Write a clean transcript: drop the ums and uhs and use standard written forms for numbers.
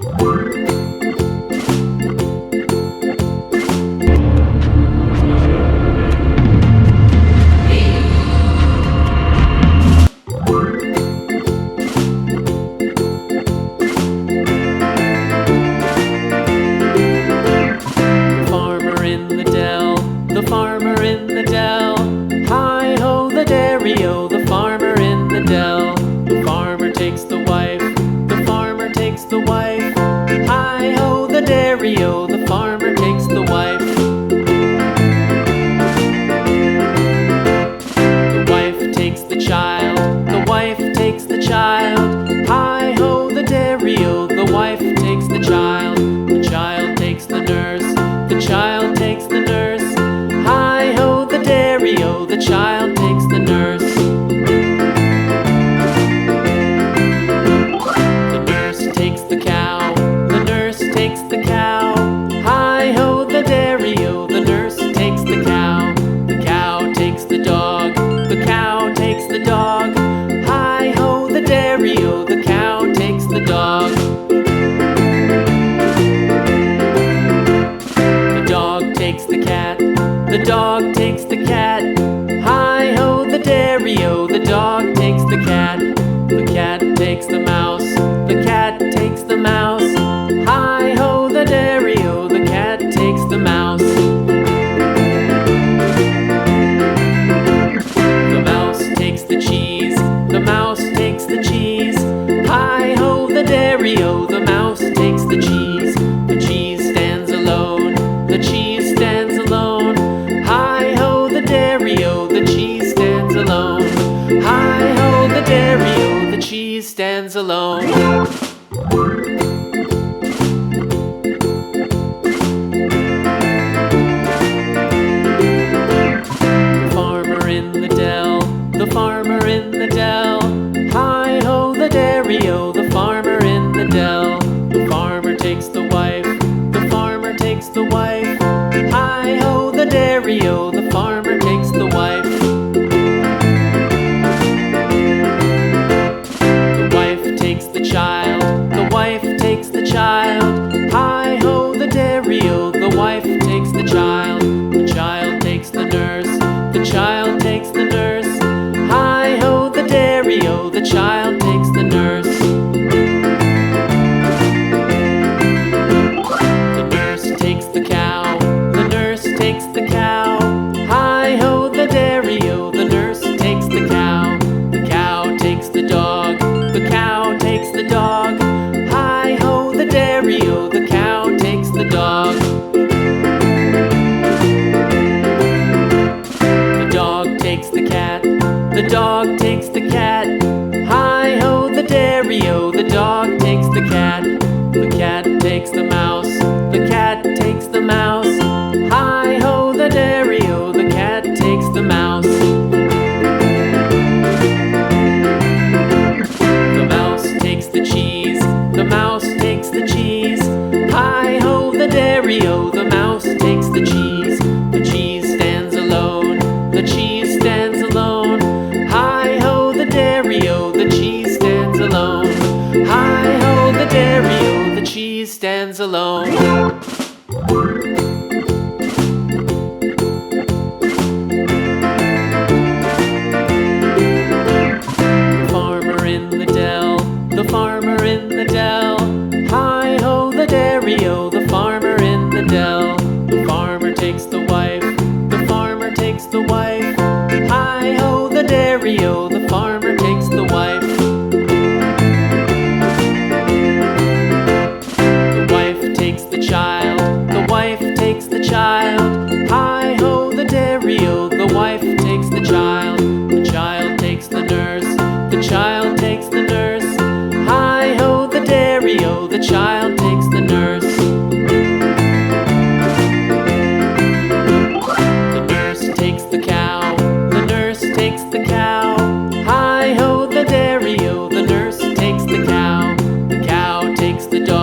The farmer in the dell. Hi-ho, the dairy-o, the farmer in the dell. The farmer takes the wife, the farmer takes the wife. Hi-ho, the dairy-o, the farmer takes the wife. The wife takes the child, the wife takes the child. Hi-ho, the dairy-o, the wife takes the child. The child takes the nurse, the child takes the nurse. Hi-ho, the dairy-o, the child takes the nurse. The nurse takes the cow, the nurse takes the cow. Hi-ho, the dairy-o, the nurse takes the cow. The cow takes the dog, the cow takes the dog. Hi-ho, the dairy-o, the cow takes the dog. The dog takes the cat, the dog takes the cat. Hi-ho, the dairy-o, the dog takes the cat. The cat takes the mouse, the cat takes the mouse. Hi-ho, the dairy-o, the cat takes the mouse. The mouse takes the cheese, the mouse takes the cheese. Hi-ho, the dairy-o, the mouse takes the cheese. The cheese stands alone, the cheese stands alone. Hi-ho, the dairy-o, the cheese stands alone. Hi-ho, the dairy-o, the cheese stands alone. The farmer in the dell, the farmer in the dell. Hi-ho, the dairy-o, the farmer in the dell. The farmer takes the wife, the farmer takes the wife. Hi-ho, the dairy-o, the farmer takes the wife. The wife takes the child, the wife takes the child. Hi-ho, the dairy-o, the wife takes the child. The child takes the nurse, the child takes the nurse. Hi-ho, the dairy-o, the child takes the nurse. The nurse takes the cow, the nurse takes the cow. Hi-ho, the dairy-o, the nurse takes the cow. The cow takes the dog, the cow takes the dog. Hi-ho, the dairy-o, the cow takes the dog. The dog takes the cat, the dog takes the cat. Hi-ho, the dairy-o, the dog takes the cat. The cat takes the mouse, the cat takes the mouse. Hi-ho, the dairy-o, the cat takes the mouse. The mouse takes the cheese, the mouse takes the cheese. Hi-ho, the dairy-o, the mouse takes the cheese. The cheese stands alone, the cheese stands alone. Hi-ho, the dairy-o, the cheese stands alone. Hi-ho, the dairy-o, the cheese stands alone. The farmer in the dell, the farmer in the dell. Hi-ho, the dairy-o, the farmer in the dell. The farmer takes the wife, the farmer takes the wife. Hi-ho, the dairy-o, the farmer takes the wife. The wife takes the child, the wife takes the child. Hi-ho, the dairy-o, the wife takes the child. The child takes the nurse, the child takes the nurse. Hi-ho, the dairy-o, the child takes the nurse. The nurse takes the cow, the nurse takes the cow. Hi-ho, the dairy-o, the nurse takes the cow. The cow takes the dog,